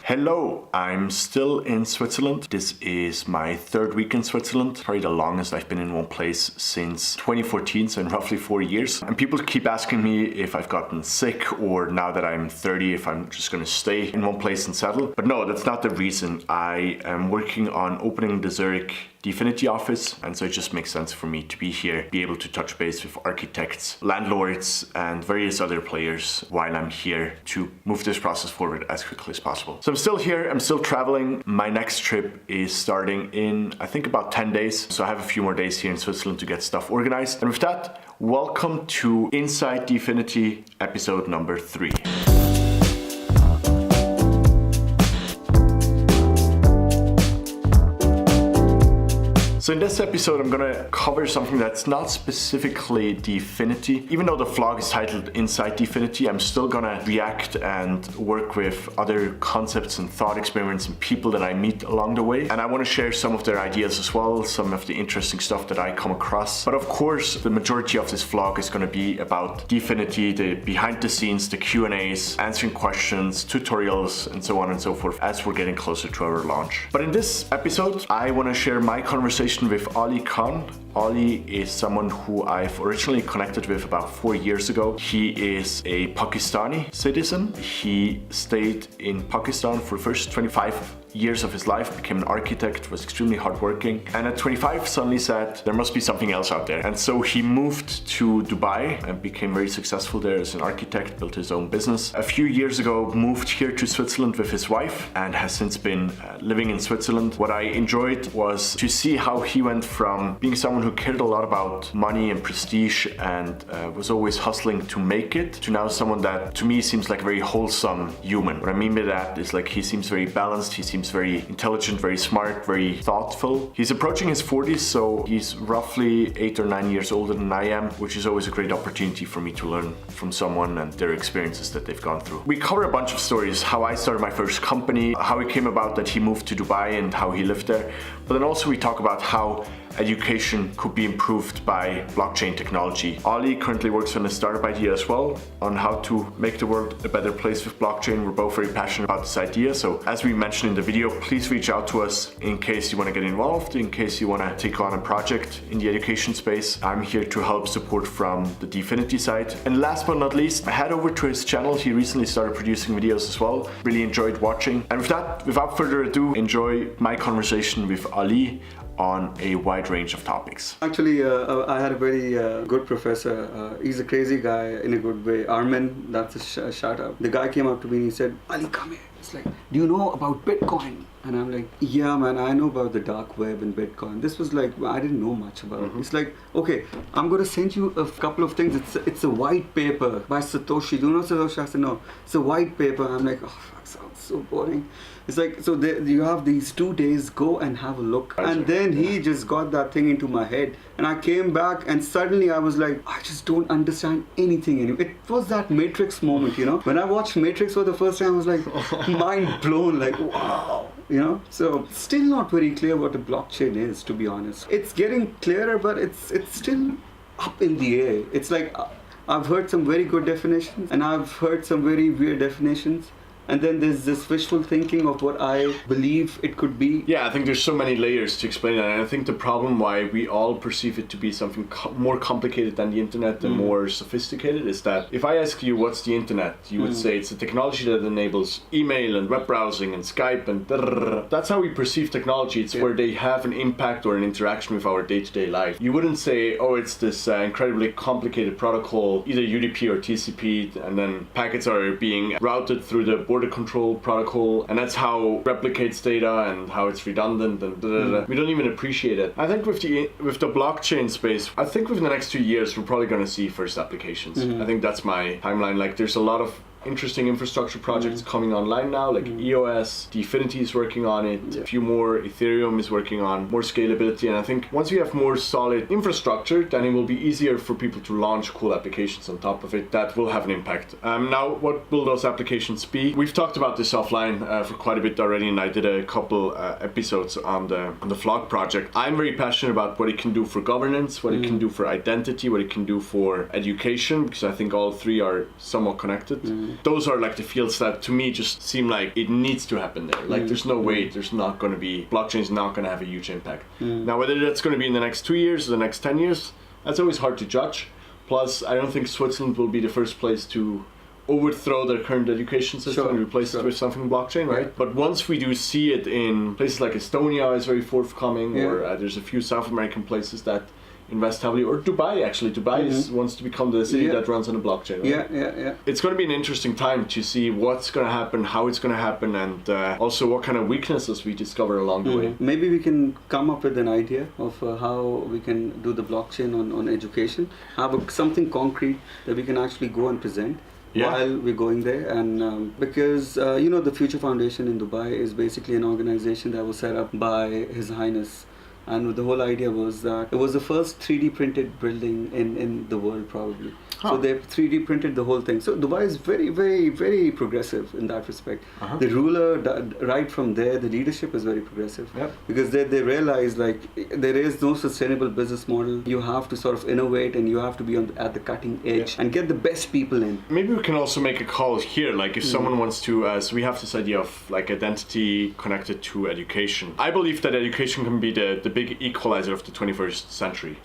Hello, I'm still in Switzerland. This is my third week in Switzerland, probably the longest I've been in one place since 2014, so in roughly 4 years. And people keep asking me if I've gotten sick or now that I'm 30, if I'm just gonna stay in one place and settle. But no, that's not the reason. I am working on opening the Cédric DFINITY office, and so it just makes sense for me to be here, be able to touch base with architects, landlords, and various other players while I'm here to move this process forward as quickly as possible. So I'm still here, I'm still traveling. My next trip is starting in, I think, about 10 days. So I have a few more days here in Switzerland to get stuff organized. And with that, welcome to INSIDE DFINITY episode number 3. So in this episode, I'm gonna cover something that's not specifically DFINITY. Even though the vlog is titled INSIDE DFINITY, I'm still gonna react and work with other concepts and thought experiments and people that I meet along the way. And I wanna share some of their ideas as well, some of the interesting stuff that I come across. But of course, the majority of this vlog is gonna be about DFINITY, the behind the scenes, the Q&As, answering questions, tutorials, and so on and so forth as we're getting closer to our launch. But in this episode, I wanna share my conversation with Ali Khan. Ali is someone who I've originally connected with about 4 years ago. He is a Pakistani citizen. He stayed in Pakistan for the first 25 years of his life, became an architect, was extremely hardworking, and at 25 suddenly said there must be something else out there. And so he moved to Dubai and became very successful there as an architect, built his own business. A few years ago moved here to Switzerland with his wife and has since been living in Switzerland. What I enjoyed was to see how he went from being someone who cared a lot about money and prestige and was always hustling to make it, to now someone that to me seems like a very wholesome human. What I mean by that is like he seems very balanced, he seems very intelligent, very smart, very thoughtful. He's approaching his 40s, so he's roughly 8 or 9 years older than I am, which is always a great opportunity for me to learn from someone and their experiences that they've gone through. We cover a bunch of stories, how I started my first company, how it came about that he moved to Dubai and how he lived there. But then also we talk about how education could be improved by blockchain technology. Ali currently works on a startup idea as well on how to make the world a better place with blockchain. We're both very passionate about this idea. So as we mentioned in the video, please reach out to us in case you want to get involved, in case you want to take on a project in the education space. I'm here to help support from the DFINITY side. And last but not least, head over to his channel. He recently started producing videos as well. Really enjoyed watching. And with that, without further ado, enjoy my conversation with Ali on a wide range of topics. Actually, I had a very good professor. He's a crazy guy in a good way. Armin, that's a shout out. The guy came up to me and he said, Ali, come here. It's like, do you know about Bitcoin? And I'm like, yeah, man, I know about the dark web and Bitcoin. This was like, I didn't know much about it. It's like, okay, I'm going to send you a couple of things. It's a white paper by Satoshi. Do you know Satoshi? I said, no, it's a white paper. I'm like, oh, that sounds so boring. It's like, so you have these 2 days, go and have a look. And then he just got that thing into my head. And I came back and suddenly I was like, I just don't understand anything anymore. It was that Matrix moment, you know? When I watched Matrix for the first time, I was like, mind blown, like, wow. You know, so still not very clear what a blockchain is, to be honest. It's getting clearer, but it's still up in the air. It's like I've heard some very good definitions and I've heard some very weird definitions. And then there's this wishful thinking of what I believe it could be. Yeah, I think there's so many layers to explain that. And I think the problem why we all perceive it to be something more complicated than the internet and more sophisticated is that if I ask you what's the internet, you would say it's a technology that enables email and web browsing and Skype and that's how we perceive technology. It's where they have an impact or an interaction with our day-to-day life. You wouldn't say, oh, it's this incredibly complicated protocol, either UDP or TCP, and then packets are being routed through the border control protocol, and that's how it replicates data and how it's redundant and we don't even appreciate it. I think with the blockchain space, I think within the next 2 years we're probably going to see first applications. I think that's my timeline. Like there's a lot of interesting infrastructure projects coming online now, like EOS, DFINITY is working on it, a few more, Ethereum is working on more scalability, and I think once we have more solid infrastructure, then it will be easier for people to launch cool applications on top of it that will have an impact. Now, what will those applications be? We've talked about this offline for quite a bit already, and I did a couple episodes on the vlog project. I'm very passionate about what it can do for governance, what it can do for identity, what it can do for education, because I think all three are somewhat connected. Those are like the fields that to me just seem like it needs to happen there. Like there's no way there's not going to be, blockchain is not going to have a huge impact. Now whether that's going to be in the next 2 years or the next 10 years, that's always hard to judge. Plus I don't think Switzerland will be the first place to overthrow their current education system and replace it with something blockchain, right? But once we do see it in places like Estonia is very forthcoming, or there's a few South American places that invest heavily, or Dubai actually. Dubai wants to become the city that runs on a blockchain. Right? It's going to be an interesting time to see what's going to happen, how it's going to happen, and also what kind of weaknesses we discover along the way. Maybe we can come up with an idea of how we can do the blockchain on education, have something concrete that we can actually go and present while we're going there. And because the Future Foundation in Dubai is basically an organization that was set up by His Highness. And the whole idea was that it was the first 3D printed building in the world, probably. So they 3D printed the whole thing. So Dubai is very, very, very progressive in that respect. The ruler, right from there, the leadership is very progressive. Because they realize like there is no sustainable business model. You have to sort of innovate, and you have to be at the cutting edge and get the best people in. Maybe we can also make a call here, like if someone wants to, so we have this idea of like identity connected to education. I believe that education can be the big equalizer of the 21st century.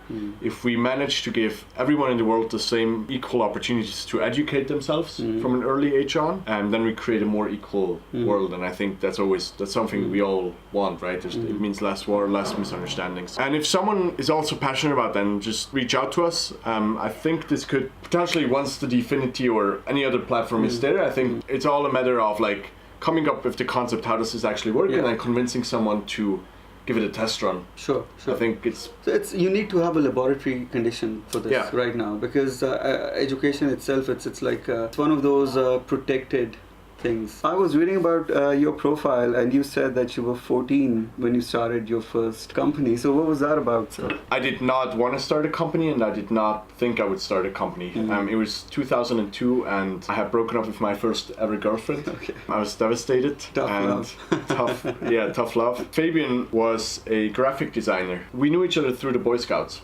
If we manage to give everyone in the world the same equal opportunities to educate themselves from an early age on, and then we create a more equal world. And I think that's something we all want, right? It means less war, less misunderstandings. And if someone is also passionate about that, then just reach out to us. I think this could potentially, once the DFINITY or any other platform is there, I think it's all a matter of like coming up with the concept, how does this actually work, and then convincing someone to give it a test run. Sure. I think you need to have a laboratory condition for this right now, because education itself, it's like it's one of those protected things. I was reading about your profile, and you said that you were 14 when you started your first company. So what was that about, sir? I did not want to start a company, and I did not think I would start a company. It was 2002, and I had broken up with my first ever girlfriend. I was devastated. Tough love. Fabian was a graphic designer. We knew each other through the Boy Scouts.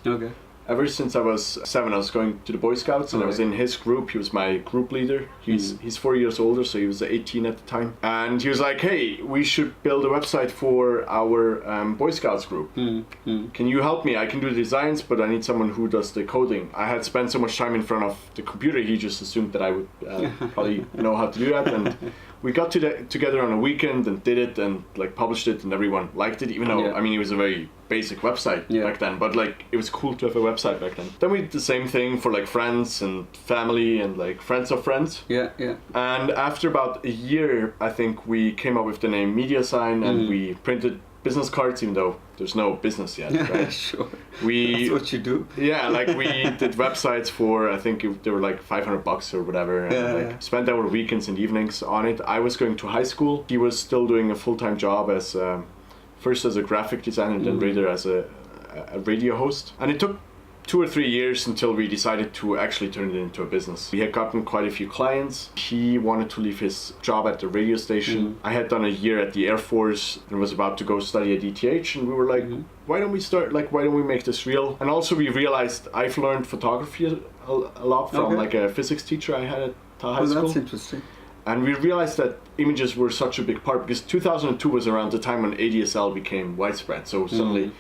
Ever since I was 7, I was going to the Boy Scouts, and I was in his group. He was my group leader. He's 4 years older, so he was 18 at the time. And he was like, hey, we should build a website for our Boy Scouts group. Can you help me? I can do the designs, but I need someone who does the coding. I had spent so much time in front of the computer, he just assumed that I would probably know how to do that. And we got together on a weekend and did it, and like published it, and everyone liked it, even though, I mean, it was a very basic website back then, but like it was cool to have a website back then. Then we did the same thing for like friends and family and like friends of friends. And after about a year, I think we came up with the name Media Sign, and we printed business cards, even though there's no business yet, right? That's what you do. Like we did websites for, I think they were like $500 or whatever, and like spent our weekends and evenings on it. I was going to high school. He was still doing a full-time job as first as a graphic designer, and then later as a radio host. And it took 2 or 3 years until we decided to actually turn it into a business. We had gotten quite a few clients. He wanted to leave his job at the radio station. I had done a year at the Air Force and was about to go study at ETH, and we were like, why don't we make this real? And also we realized I've learned photography a lot from like a physics teacher I had at High School. That's interesting. And we realized that images were such a big part, because 2002 was around the time when ADSL became widespread. So suddenly,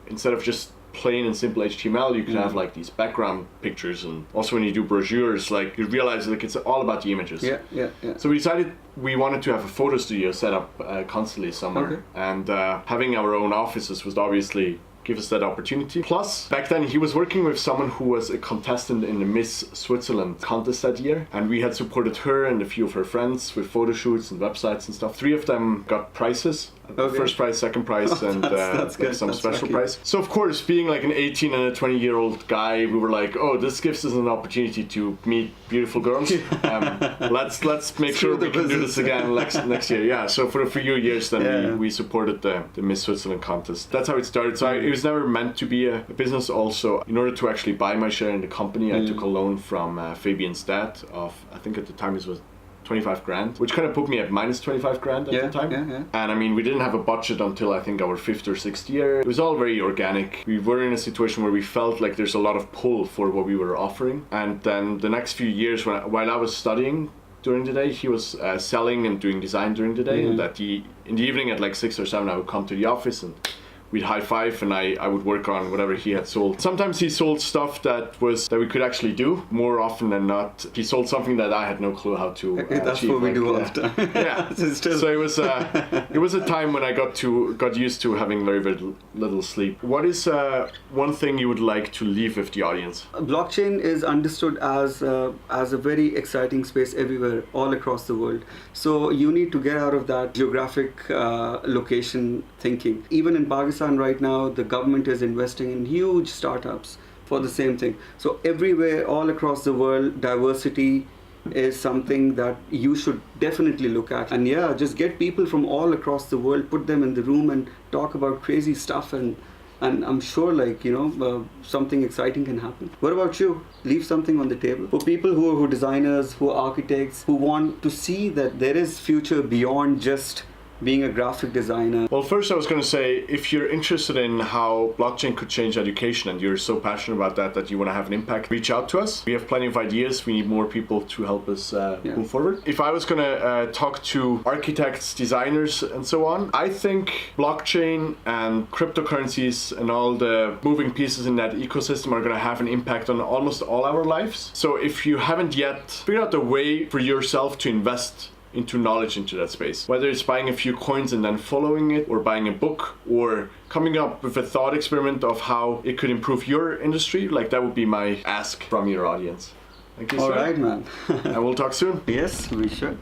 instead of just plain and simple HTML, you can have like these background pictures, and also when you do brochures, like you realize like it's all about the images. So we decided we wanted to have a photo studio set up constantly somewhere, and having our own offices was obviously give us that opportunity. Plus, back then he was working with someone who was a contestant in the Miss Switzerland contest that year, and we had supported her and a few of her friends with photo shoots and websites and stuff. 3 of them got prizes. First prize, second prize, and some special prize. So of course, being like an 18 and a 20-year-old guy, we were like, oh, this gives us an opportunity to meet beautiful girls. Let's make sure we can do this again next year. So for a few years then we supported the Miss Switzerland contest. That's how it started. So it was never meant to be a business. Also, in order to actually buy my share in the company, I took a loan from Fabian's dad of, I think at the time it was 25 grand, which kind of put me at minus 25 grand at the time. And I mean, we didn't have a budget until I think our 5th or 6th year. It was all very organic. We were in a situation where we felt like there's a lot of pull for what we were offering. And then the next few years, while I was studying, during the day. He was selling and doing design during the day, and that in the evening at like 6 or 7 I would come to the office and we'd high five, and I would work on whatever he had sold. Sometimes he sold stuff that we could actually do. More often than not, he sold something that I had no clue how to That's achieve. what we do all the time. Yeah. So it was a time when I got used to having very, very little sleep. What is one thing you would like to leave with the audience? Blockchain is understood as a very exciting space everywhere, all across the world. So you need to get out of that geographic location thinking. Even in Pakistan right now, the government is investing in huge startups for the same thing. So everywhere, all across the world, diversity is something that you should definitely look at. And yeah, just get people from all across the world, put them in the room and talk about crazy stuff, and I'm sure something exciting can happen. What about you? Leave something on the table for people who are designers, who are architects, who want to see that there is future beyond just being a graphic designer. Well, first I was going to say, if you're interested in how blockchain could change education and you're so passionate about that you want to have an impact, reach out to us. We have plenty of ideas. We need more people to help us move forward. If I was going to talk to architects, designers, and so on, I think blockchain and cryptocurrencies and all the moving pieces in that ecosystem are going to have an impact on almost all our lives. So if you haven't yet figured out a way for yourself to invest into knowledge into that space, whether it's buying a few coins and then following it, or buying a book, or coming up with a thought experiment of how it could improve your industry, like that would be my ask from your audience. Thank you, sir. All right, man. And we'll talk soon. Yes, we should.